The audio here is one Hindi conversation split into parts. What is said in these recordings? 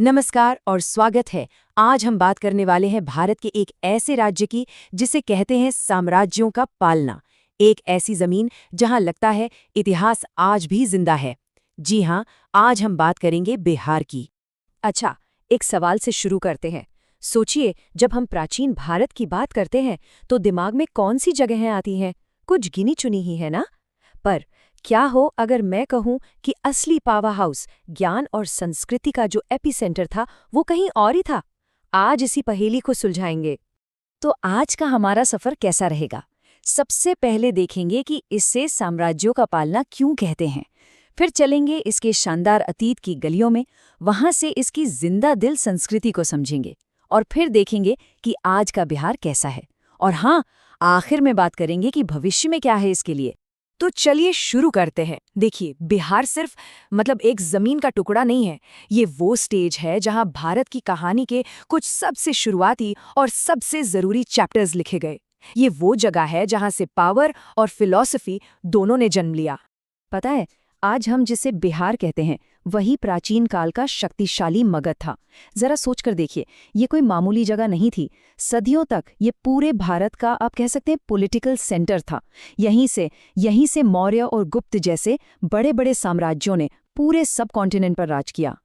नमस्कार और स्वागत है। आज हम बात करने वाले हैं भारत के एक ऐसे राज्य की जिसे कहते हैं साम्राज्यों का पालना। एक ऐसी जमीन जहां लगता है इतिहास आज भी जिंदा है। जी हां, आज हम बात करेंगे बिहार की। अच्छा, एक सवाल से शुरू करते हैं। सोचिए, जब हम प्राचीन भारत की बात करते हैं तो दिमाग में कौन सी जगहें आती हैं? कुछ गिनी चुनी ही है ना? पर क्या हो अगर मैं कहूं कि असली पावर हाउस, ज्ञान और संस्कृति का जो एपिसेंटर था वो कहीं और ही था? आज इसी पहेली को सुलझाएंगे। तो आज का हमारा सफर कैसा रहेगा? सबसे पहले देखेंगे कि इससे साम्राज्यों का पालना क्यों कहते हैं। फिर चलेंगे इसके शानदार अतीत की गलियों में, वहां से इसकी जिंदा दिल संस्कृति को समझेंगे। और फिर देखेंगे कि आज का बिहार कैसा है। और हाँ, आखिर में बात करेंगे कि भविष्य में क्या है इसके लिए। तो चलिए शुरू करते हैं। देखिए, बिहार सिर्फ एक जमीन का टुकड़ा नहीं है। ये वो स्टेज है जहां भारत की कहानी के कुछ सबसे शुरुआती और सबसे जरूरी चैप्टर्स लिखे गए। ये वो जगह है जहां से पावर और फिलॉसफी दोनों ने जन्म लिया। पता है, आज हम जिसे बिहार कहते हैं वही प्राचीन काल का शक्तिशाली मगध था। जरा सोचकर देखिए, ये कोई मामूली जगह नहीं थी। सदियों तक ये पूरे भारत का, आप कह सकते हैं, पॉलिटिकल सेंटर था। यहीं से मौर्य और गुप्त जैसे बड़े बड़े साम्राज्यों ने पूरे सब कॉन्टिनेंट पर राज किया।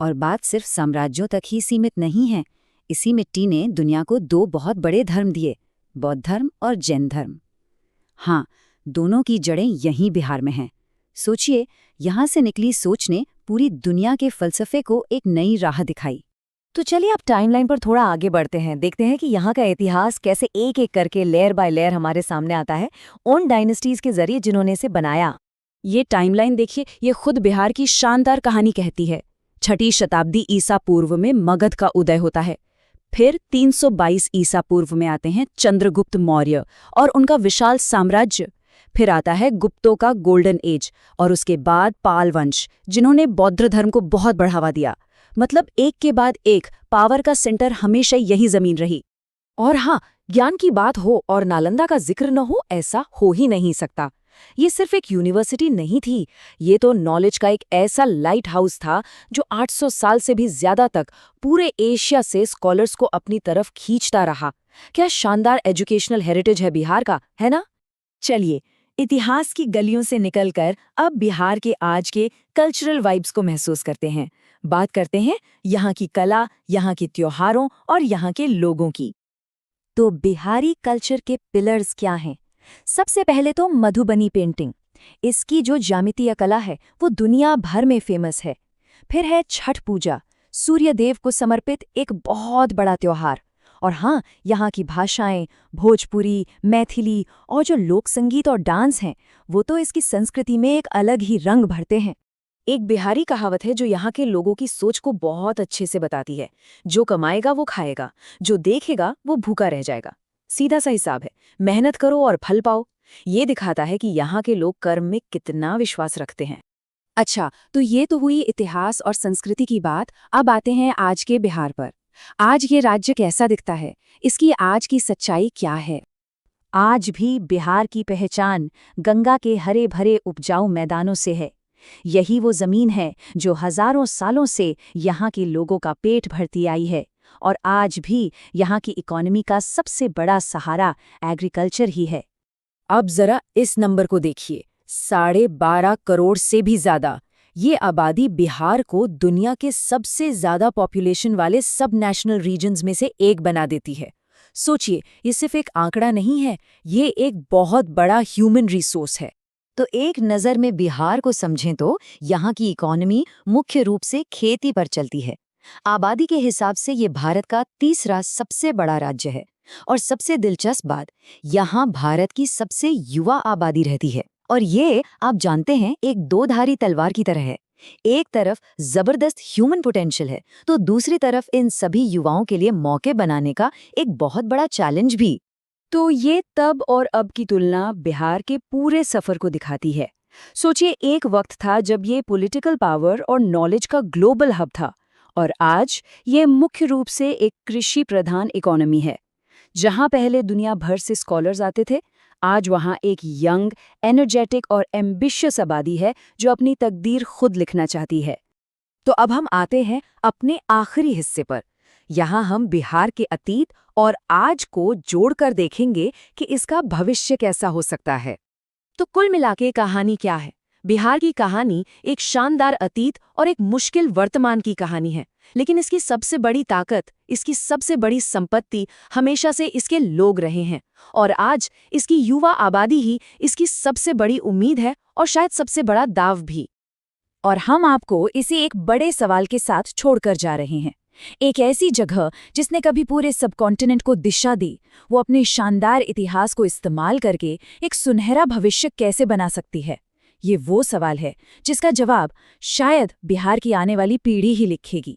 और बात सिर्फ साम्राज्यों तक ही सीमित नहीं है। इसी मिट्टी ने दुनिया को दो बहुत बड़े धर्म दिए, बौद्ध धर्म और जैन धर्म। हाँ, दोनों की जड़ें यहीं बिहार में हैं। सोचिए, यहाँ से निकली सोच ने पूरी दुनिया के फलसफे को एक नई राह दिखाई। तो चलिए अब टाइमलाइन पर थोड़ा आगे बढ़ते हैं। देखते हैं कि यहाँ का इतिहास कैसे एक एक करके, लेयर बाय लेयर हमारे सामने आता है, उन डायनेस्टीज के जरिए जिन्होंने इसे बनाया। ये टाइमलाइन देखिए, ये खुद बिहार की शानदार कहानी कहती है। 6वीं शताब्दी ईसा पूर्व में मगध का उदय होता है। फिर 322 ईसा पूर्व में आते हैं चंद्रगुप्त मौर्य और उनका विशाल साम्राज्य। फिर आता है गुप्तों का गोल्डन एज, और उसके बाद पाल वंश, जिन्होंने बौद्ध धर्म को बहुत बढ़ावा दिया। मतलब एक के बाद एक पावर का सेंटर हमेशा यही जमीन रही। और हाँ, ज्ञान की बात हो और नालंदा का जिक्र न हो, ऐसा हो ही नहीं सकता। ये सिर्फ एक यूनिवर्सिटी नहीं थी, ये तो नॉलेज का एक ऐसा लाइट हाउस था जो 800 साल से भी ज्यादा तक पूरे एशिया से स्कॉलर्स को अपनी तरफ खींचता रहा। क्या शानदार एजुकेशनल हेरिटेज है बिहार का, है ना? चलिए, इतिहास की गलियों से निकलकर अब बिहार के आज के कल्चरल वाइब्स को महसूस करते हैं। बात करते हैं यहाँ की कला, यहाँ के त्योहारों और यहाँ के लोगों की। तो बिहारी कल्चर के पिलर्स क्या हैं? सबसे पहले तो मधुबनी पेंटिंग। इसकी जो ज्यामितीय कला है वो दुनिया भर में फेमस है। फिर है छठ पूजा, सूर्य देव को समर्पित एक बहुत बड़ा त्योहार। और हाँ, यहाँ की भाषाएं, भोजपुरी, मैथिली और जो लोक संगीत और डांस हैं, वो तो इसकी संस्कृति में एक अलग ही रंग भरते हैं। एक बिहारी कहावत है जो यहाँ के लोगों की सोच को बहुत अच्छे से बताती है। जो कमाएगा वो खाएगा, जो देखेगा वो भूखा रह जाएगा। सीधा सा हिसाब है, मेहनत करो और फल पाओ। ये दिखाता है कि यहाँ के लोग कर्म में कितना विश्वास रखते हैं। अच्छा, तो ये तो हुई इतिहास और संस्कृति की बात। अब आते हैं आज के बिहार पर। आज ये राज्य कैसा दिखता है? इसकी आज की सच्चाई क्या है? आज भी बिहार की पहचान गंगा के हरे भरे उपजाऊ मैदानों से है। यही वो जमीन है जो हजारों सालों से यहाँ के लोगों का पेट भरती आई है। और आज भी यहाँ की इकोनॉमी का सबसे बड़ा सहारा एग्रीकल्चर ही है। अब जरा इस नंबर को देखिए, 12.5 करोड़ से भी ज्यादा। ये आबादी बिहार को दुनिया के सबसे ज्यादा पॉपुलेशन वाले सब नेशनल रीजन्स में से एक बना देती है। सोचिए, ये सिर्फ एक आंकड़ा नहीं है, ये एक बहुत बड़ा ह्यूमन रिसोर्स है। तो एक नज़र में बिहार को समझें तो यहाँ की इकोनॉमी मुख्य रूप से खेती पर चलती है। आबादी के हिसाब से ये भारत का तीसरा सबसे बड़ा राज्य है। और सबसे दिलचस्प बात, यहाँ भारत की सबसे युवा आबादी रहती है। और ये आप जानते हैं, एक दो-धारी तलवार की तरह है। एक तरफ जबरदस्त ह्यूमन पोटेंशियल है, तो दूसरी तरफ इन सभी युवाओं के लिए मौके बनाने का एक बहुत बड़ा चैलेंज भी। तो ये तब और अब की तुलना बिहार के पूरे सफर को दिखाती है। सोचिए, एक वक्त था जब ये पॉलिटिकल पावर और नॉलेज का ग्लोबल हब था, और आज ये मुख्य रूप से एक कृषि प्रधान इकोनॉमी है। जहां पहले दुनिया भर से स्कॉलर्स आते थे, आज वहां एक यंग, एनर्जेटिक और एम्बिशियस आबादी है जो अपनी तकदीर खुद लिखना चाहती है। तो अब हम आते हैं अपने आखिरी हिस्से पर। यहाँ हम बिहार के अतीत और आज को जोड़कर देखेंगे कि इसका भविष्य कैसा हो सकता है। तो कुल मिलाके कहानी क्या है? बिहार की कहानी एक शानदार अतीत और एक मुश्किल वर्तमान की कहानी है, लेकिन इसकी सबसे बड़ी ताकत, इसकी सबसे बड़ी संपत्ति हमेशा से इसके लोग रहे हैं। और आज इसकी युवा आबादी ही इसकी सबसे बड़ी उम्मीद है और शायद सबसे बड़ा दाव भी। और हम आपको इसे एक बड़े सवाल के साथ छोड़कर जा रहे हैं। एक ऐसी जगह जिसने कभी पूरे सबकॉन्टिनेंट को दिशा दी, वो अपने शानदार इतिहास को इस्तेमाल करके एक सुनहरा भविष्य कैसे बना सकती है? ये वो सवाल है जिसका जवाब शायद बिहार की आने वाली पीढ़ी ही लिखेगी।